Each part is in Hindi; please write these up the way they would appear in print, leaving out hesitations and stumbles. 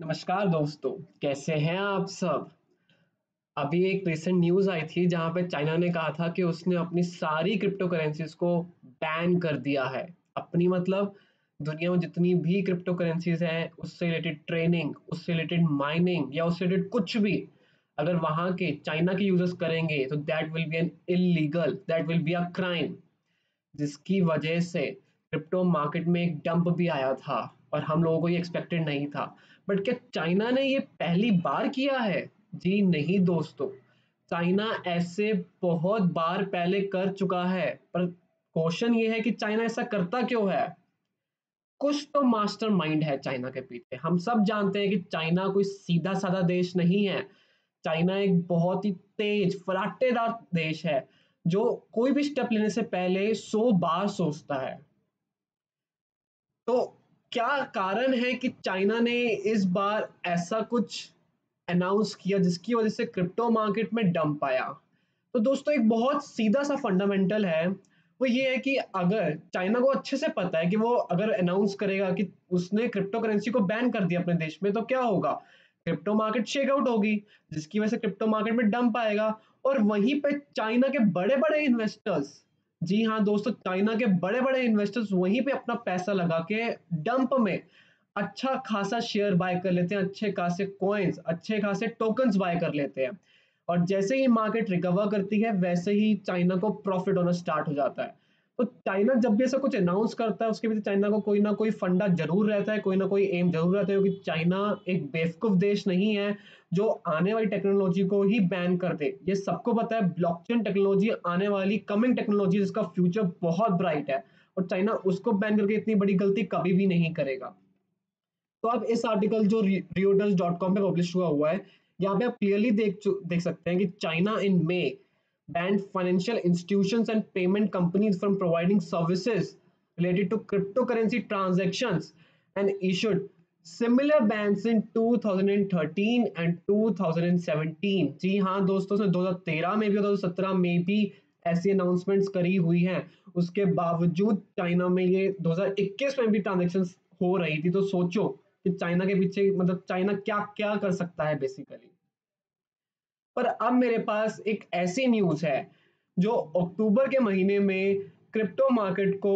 नमस्कार दोस्तों, कैसे हैं आप सब? अभी एक रिसेंट न्यूज़ आई थी जहाँ पे चाइना ने कहा था कि उसने अपनी सारी क्रिप्टो करेंसीज़ को बैन कर दिया है। अपनी मतलब दुनिया में जितनी भी क्रिप्टो करेंसीज़ हैं, उससे रिलेटेड ट्रेनिंग, उससे रिलेटेड माइनिंग या उससे रिलेटेड कुछ भी, अगर वहाँ के चाइना के यूज़र्स करेंगे तो that will be an illegal, that will be a crime. जिसकी वजह से क्रिप्टो मार्केट में एक डंप भी आया था और हम लोगों को ये एक्सपेक्टेड नहीं था। बट क्या चाइना ने ये पहली बार किया है? जी नहीं दोस्तों, चाइना ऐसे बहुत बार पहले कर चुका है। पर क्वेश्चन ये है कि चाइना ऐसा करता क्यों है? कुछ तो मास्टरमाइंड है चाइना के पीछे। हम सब जानते हैं कि चाइना कोई सीधा साधा देश नहीं है। चाइना एक बहुत ही तेज फराटेदार देश है जो कोई भी स्टेप लेने से पहले 100 बार सोचता है। तो क्या कारण है कि चाइना ने इस बार ऐसा कुछ अनाउंस किया जिसकी वजह से क्रिप्टो मार्केट में डंप आया? तो दोस्तों एक बहुत सीधा सा फंडामेंटल है, वो ये है कि अगर चाइना को अच्छे से पता है कि वो अगर अनाउंस करेगा कि उसने क्रिप्टो करेंसी को बैन कर दिया अपने देश में, तो क्या होगा? क्रिप्टो मार्केट शेक आउट होगी, जिसकी वजह से क्रिप्टो मार्केट में डंप आएगा और वहीं पे चाइना के बड़े-बड़े इन्वेस्टर्स, जी हाँ दोस्तों, चाइना के बड़े-बड़े इन्वेस्टर्स वहीं पे अपना पैसा लगा के डंप में अच्छा खासा शेयर बाय कर लेते हैं, अच्छे खासे कॉइन्स, अच्छे खासे टोकन्स बाय कर लेते हैं। और जैसे ही मार्केट रिकवर करती है, वैसे ही चाइना को प्रॉफिट होना स्टार्ट हो जाता है। तो चाइना जब भी ऐसा कुछ अनाउंस करता है, उसके पीछे चाइना को कोई ना कोई फंडा ज़रूर रहता है, कोई ना कोई एम ज़रूर रहता है, क्योंकि चाइना एक बेवकूफ़ देश नहीं है, जो आने वाली टेक्नोलॉजी को ही बैन कर दे। ये सबको पता है, ब्लॉकचेन टेक्नोलॉजी आने वाली कमिंग टेक्नोलॉजी, जिसका फ्यूचर बहुत ब्राइट है और चाइना उसको बैन करके इतनी बड़ी गलती कभी भी नहीं करेगा। तो आप इस आर्टिकल जो reuters.com पे पब्लिश हुआ है, यहाँ पे आप क्लियरली देख सकते हैं कि China in may banned financial institutions and payment companies from providing services related to cryptocurrency transactions and issued similar bans in 2013 and 2017। जी हाँ दोस्तों, उसने 2013 में भी और 2017 में भी ऐसी अनाउंसमेंट्स करी हुई हैं। उसके बावजूद चाइना में ये 2021 में भी ट्रांजेक्शन्स हो रही थी। तो सोचो कि चाइना के पीछे मतलब चाइना क्या क्या कर सकता है बेसिकली। पर अब मेरे पास एक ऐसी न्यूज़ है जो अक्टूबर के महीने में क्रिप्टो मार्केट को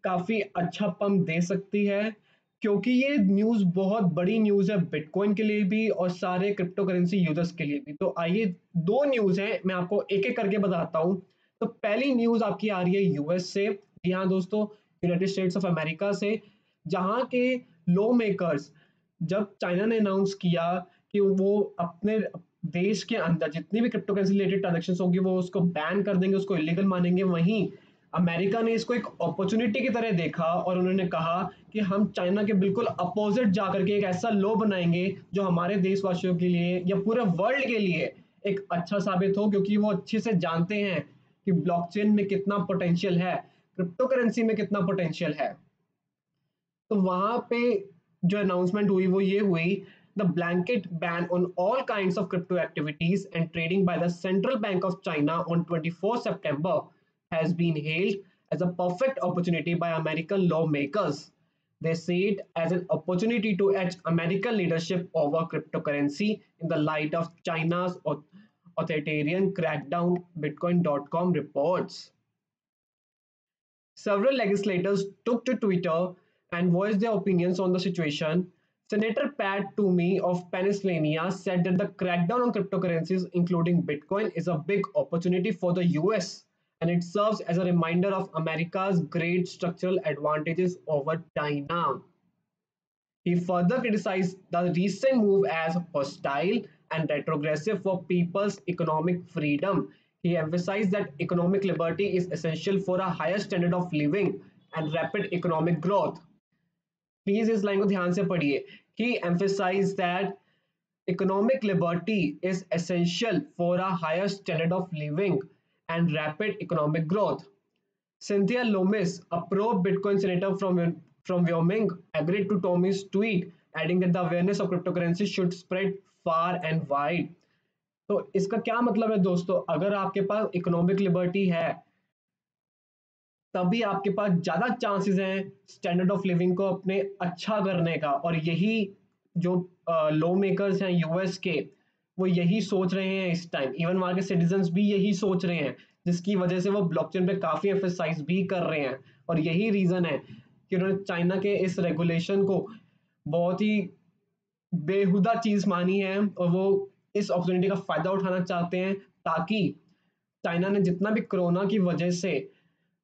काफ़ी अच्छा पंप दे सकती है, क्योंकि ये न्यूज़ बहुत बड़ी न्यूज़ है बिटकॉइन के लिए भी और सारे क्रिप्टो करेंसी यूजर्स के लिए भी। तो आइए, दो न्यूज़ हैं, मैं आपको एक एक करके बताता हूँ। तो पहली न्यूज़ आपकी आ रही है यूएस से। जी हाँ दोस्तों, यूनाइटेड स्टेट्स ऑफ अमेरिका से, जहाँ के लॉ मेकर्स, जब चाइना ने अनाउंस किया कि वो अपने देश के अंदर जितनी भी क्रिप्टो करेंसी रिलेटेड ट्रांजेक्शन्स होंगी वो उसको बैन कर देंगे, उसको इलीगल मानेंगे। वहीं अमेरिका ने इसको एक अपॉर्चुनिटी की तरह देखा और उन्होंने कहा कि हम चाइना के बिल्कुल अपोजिट जाकर के एक ऐसा लॉ बनाएंगे जो हमारे देशवासियों के लिए या पूरे वर्ल्ड के लिए एक अच्छा साबित हो, क्योंकि वो अच्छे से जानते हैं कि ब्लॉकचेन में कितना पोटेंशियल है, क्रिप्टो करेंसी में कितना पोटेंशियल है। तो वहां पे जो अनाउंसमेंट हुई वो ये हुई, the blanket ban on all kinds of crypto activities and trading by the central bank of China on 24 September has been hailed as a perfect opportunity by American lawmakers. They see it as an opportunity to edge American leadership over cryptocurrency in the light of China's authoritarian crackdown, Bitcoin.com reports. Several legislators took to Twitter and voiced their opinions on the situation. Senator Pat Toomey of Pennsylvania said that the crackdown on cryptocurrencies, including Bitcoin, is a big opportunity for the US, and it serves as a reminder of America's great structural advantages over China. He further criticized the recent move as hostile and retrogressive for people's economic freedom. He emphasized that economic liberty is essential for a higher standard of living and rapid economic growth. Please इस लाइन को ध्यान से पढ़िए। He emphasized that economic liberty is essential for a higher standard of living and rapid economic growth. Cynthia Lomis, a pro-Bitcoin senator from Wyoming, agreed to Tommy's tweet, adding that the awareness of cryptocurrency should spread far and wide. तो इसका क्या मतलब है दोस्तों? अगर आपके पास इकोनॉमिक लिबर्टी है, तभी आपके पास ज्यादा चांसेस हैं स्टैंडर्ड ऑफ लिविंग को अपने अच्छा करने का, और यही जो लॉ मेकर्स हैं यूएस के, वो यही सोच रहे हैं इस टाइम, इवन वहाँ के सिटीजन्स भी यही सोच रहे हैं, जिसकी वजह से वो ब्लॉकचेन पे काफी एम्फेसाइज भी कर रहे हैं। और यही रीजन है कि उन्होंने चाइना के इस रेगुलेशन को बहुत ही बेहुदा चीज मानी है, और वो इस अपॉर्चुनिटी का फायदा उठाना चाहते हैं, ताकि चाइना ने जितना भी कोरोना की वजह से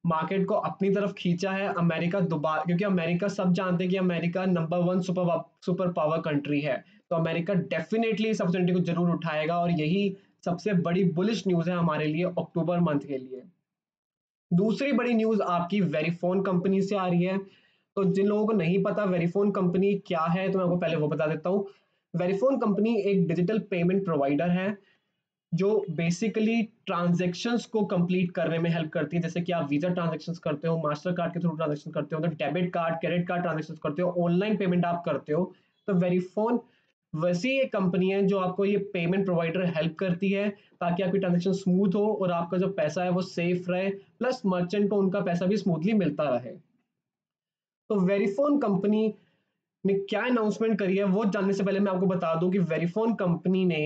मार्केट को अपनी तरफ खींचा है, अमेरिका दोबारा, क्योंकि अमेरिका सब जानते हैं कि America number 1 super power country है, तो अमेरिका डेफिनेटली इस अपॉर्चुनिटी को जरूर उठाएगा, और यही सबसे बड़ी बुलिश न्यूज है हमारे लिए अक्टूबर मंथ के लिए। दूसरी बड़ी न्यूज आपकी वेरीफोन कंपनी से आ रही है। तो जिन लोगों को नहीं पता वेरीफोन कंपनी क्या है, तो मैं आपको पहले वो बता देता हूँ। वेरीफोन कंपनी एक डिजिटल पेमेंट प्रोवाइडर है जो बेसिकली ट्रांजैक्शंस को कंप्लीट करने में हेल्प करती है। जैसे कि आप वीजा ट्रांजैक्शंस करते हो, मास्टर कार्ड के थ्रू ट्रांजैक्शन करते हो, तो debit card, credit card transactions करते हो, ऑनलाइन पेमेंट आप करते हो, तो वेरीफोन वैसी एक कंपनी है जो आपको ये पेमेंट प्रोवाइडर हेल्प करती है, ताकि आपकी ट्रांजैक्शन स्मूथ हो और आपका जो पैसा है वो सेफ रहे, प्लस मर्चेंट को उनका पैसा भी स्मूथली मिलता रहे। तो वेरीफोन कंपनी ने क्या अनाउंसमेंट करी है वो जानने से पहले मैं आपको बता दूं कि वेरीफोन कंपनी ने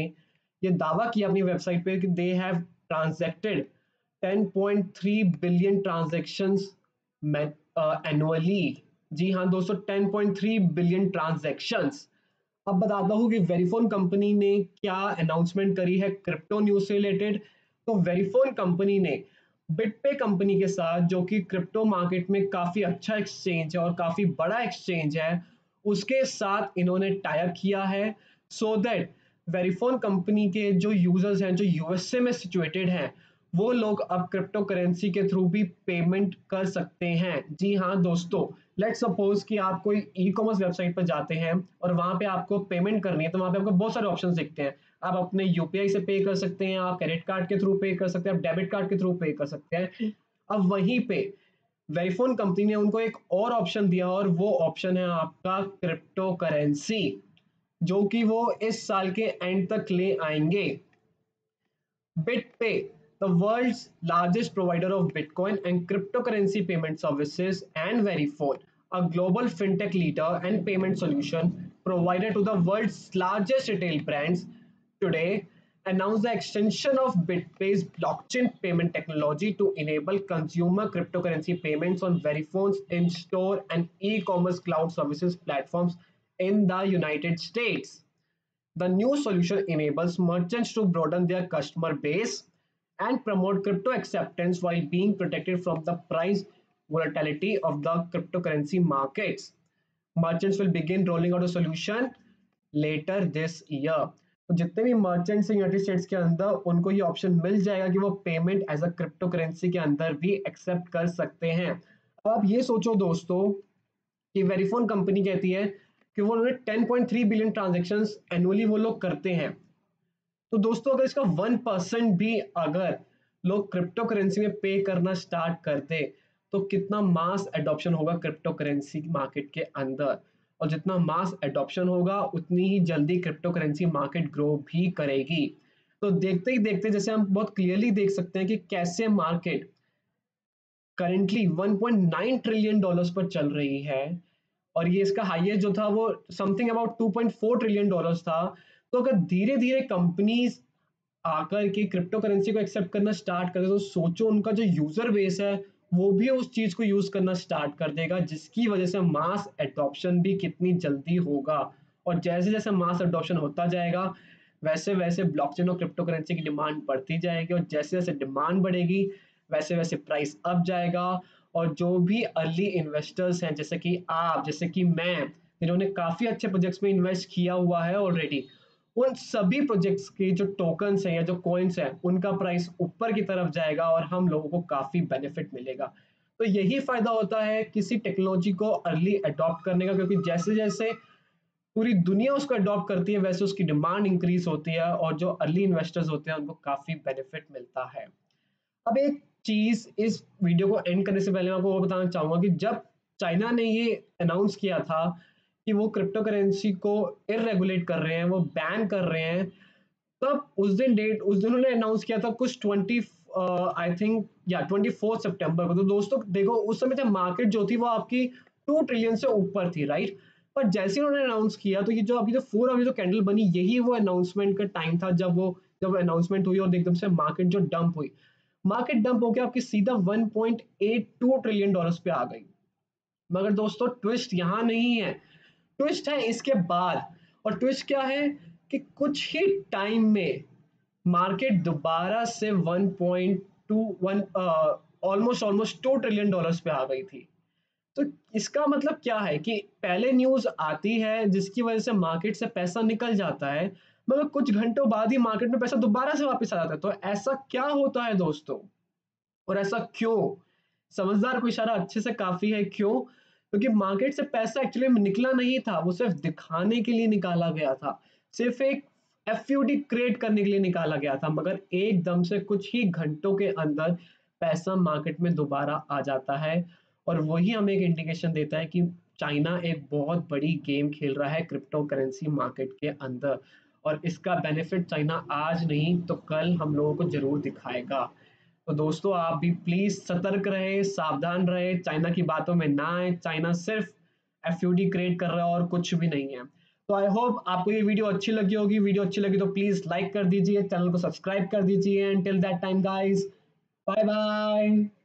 ये दावा किया अपनी वेबसाइट पे कि they have transacted 10.3 billion transactions annually. जी हाँ दोस्तों, 10.3 बिलियन ट्रांजैक्शंस। अब बताता हूँ कि वेरीफोन कंपनी ने क्या अनाउंसमेंट करी है क्रिप्टो न्यूज से रिलेटेड। तो वेरीफोन कंपनी ने बिटपे कंपनी के साथ, जो कि क्रिप्टो मार्केट में काफी अच्छा एक्सचेंज है और काफी बड़ा एक्सचेंज है, उसके साथ इन्होंने टाई अप किया है, सो दैट वेरीफोन कंपनी के जो यूजर्स हैं जो यूएसए में सिचुएटेड हैं, वो लोग अब क्रिप्टो करेंसी के थ्रू भी पेमेंट कर सकते हैं। जी हाँ दोस्तों, लेट्स सपोज कि आप कोई ई कॉमर्स वेबसाइट पर जाते हैं और वहां पे आपको पेमेंट करनी है, तो वहां पे आपको बहुत सारे ऑप्शंस दिखते हैं। आप अपने यूपीआई से पे कर सकते हैं, आप क्रेडिट कार्ड के थ्रू पे कर सकते हैं, आप डेबिट कार्ड के थ्रू पे कर सकते हैं। अब वहीं पे वेरीफोन कंपनी ने उनको एक और ऑप्शन दिया, और वो ऑप्शन है आपका क्रिप्टो करेंसी, जो कि वो इस साल के एंड तक ले आएंगे। BitPay, the world's largest provider of Bitcoin and cryptocurrency payment services, and Verifone, a global fintech leader and payment solution provider to the world's largest retail brands, today announced the extension of BitPay's blockchain payment technology to enable consumer cryptocurrency payments on Verifone's in-store and e-commerce cloud services platforms in the United States. The new solution enables merchants to broaden their customer base and promote crypto acceptance while being protected from the price volatility of the cryptocurrency markets. Merchants will begin rolling out a solution later this year. तो जितने भी मर्चेंट्स हैं यूनाइटेड स्टेट्स के अंदर, उनको ये ऑप्शन मिल जाएगा कि वो payment as a cryptocurrency के अंदर भी एक्सेप्ट कर सकते हैं। अब आप ये सोचो दोस्तों कि वेरीफोन कंपनी कहती है कि वो उन्होंने 10.3 बिलियन ट्रांजेक्शन एनुअली वो लोग करते हैं। तो दोस्तों अगर इसका 1% भी अगर लोग क्रिप्टो करेंसी में पे करना स्टार्ट करते, तो कितना मास एडॉप्शन होगा क्रिप्टो करेंसी मार्केट के अंदर, और जितना मास एडॉप्शन होगा उतनी ही जल्दी क्रिप्टो करेंसी मार्केट ग्रो भी करेगी। तो देखते ही देखते जैसे हम बहुत क्लियरली देख सकते हैं कि कैसे मार्केट करेंटली 1.9 ट्रिलियन डॉलर्स पर चल रही है, और ये इसका हाईएस्ट जो था वो समथिंग अबाउट 2.4 ट्रिलियन डॉलर्स था। तो अगर धीरे धीरे कंपनीज आकर के क्रिप्टो करेंसी को एक्सेप्ट करना स्टार्ट कर दे, तो सोचो उनका जो यूजर बेस है वो भी उस चीज को यूज करना स्टार्ट कर देगा, जिसकी वजह से मास एडॉप्शन भी कितनी जल्दी होगा। और जैसे जैसे मास एडॉप्शन होता जाएगा, वैसे वैसे ब्लॉकचेन और क्रिप्टो करेंसी की डिमांड बढ़ती जाएगी, और जैसे जैसे डिमांड बढ़ेगी वैसे वैसे प्राइस अप जाएगा। और जो भी अर्ली इन्वेस्टर्स हैं, जैसे कि आप, जैसे कि मैं, जिन्होंने काफी अच्छे प्रोजेक्ट्स में इन्वेस्ट किया हुआ है ऑलरेडी, उन सभी प्रोजेक्ट्स के जो टोकन्स हैं या जो कॉइन्स हैं, उनका प्राइस ऊपर की तरफ जाएगा और हम लोगों को काफी बेनिफिट मिलेगा। तो यही फायदा होता है किसी टेक्नोलॉजी को अर्ली अडॉप्ट करने का, क्योंकि जैसे जैसे पूरी दुनिया उसको अडॉप्ट करती है वैसे उसकी डिमांड इंक्रीज होती है, और जो अर्ली इन्वेस्टर्स होते हैं उनको काफी बेनिफिट मिलता है। अब एक चीज इस वीडियो को एंड करने से पहले मैं आपको वो बताना चाहूंगा कि जब चाइना ने ये अनाउंस किया था कि वो क्रिप्टो करेंसी को इरेगुलेट कर रहे हैं, वो बैन कर रहे हैं, तब उस दिन उन्होंने अनाउंस किया था कुछ 20 आई थिंक या 24 सितंबर को। तो दोस्तों देखो उस समय जब मार्केट जो थी वो आपकी 2 ट्रिलियन से ऊपर थी, राइट। पर जैसे ही उन्होंने अनाउंस किया तो ये जो अभी जो 4 अभी जो कैंडल बनी, यही वो अनाउंसमेंट का टाइम था जब अनाउंसमेंट हुई और एकदम से मार्केट जो डंप हुई। मार्केट डंप होकर आपकी सीधा 1.82 ट्रिलियन डॉलर्स पे आ गई। मगर दोस्तों ट्विस्ट यहाँ नहीं है, ट्विस्ट है इसके बाद। और ट्विस्ट क्या है कि कुछ ही टाइम में मार्केट दोबारा से 1.21 ऑलमोस्ट ऑलमोस्ट 2 ट्रिलियन डॉलर्स पे आ गई थी। तो इसका मतलब क्या है कि पहले न्यूज आती है जिसकी वजह से मार्केट से पैसा निकल जाता है, मगर कुछ घंटों बाद ही मार्केट में पैसा दोबारा से वापस आ जाता है। तो ऐसा क्या होता है दोस्तों, और ऐसा क्यों? समझदार को इशारा अच्छे से काफी है, क्यों? क्योंकि मार्केट से पैसा एक्चुअली में निकला नहीं था, वो सिर्फ दिखाने के लिए निकाला गया था, सिर्फ एक एफयूडी क्रिएट करने के लिए निकाला गया था, मगर एकदम से कुछ ही घंटों के अंदर पैसा मार्केट में दोबारा आ जाता है। और वही हमें एक इंडिकेशन देता है कि चाइना एक बहुत बड़ी गेम खेल रहा है क्रिप्टो करेंसी मार्केट के अंदर, और इसका बेनिफिट चाइना आज नहीं तो कल हम लोगों को जरूर दिखाएगा। तो दोस्तों आप भी प्लीज सतर्क रहे, सावधान रहे, चाइना की बातों में ना आए। चाइना सिर्फ एफयूडी क्रिएट कर रहा है और कुछ भी नहीं है। तो आई होप आपको ये वीडियो अच्छी लगी होगी। वीडियो अच्छी लगी तो प्लीज लाइक कर दीजिए, चैनल को सब्सक्राइब कर दीजिए। And till that time guys, bye bye.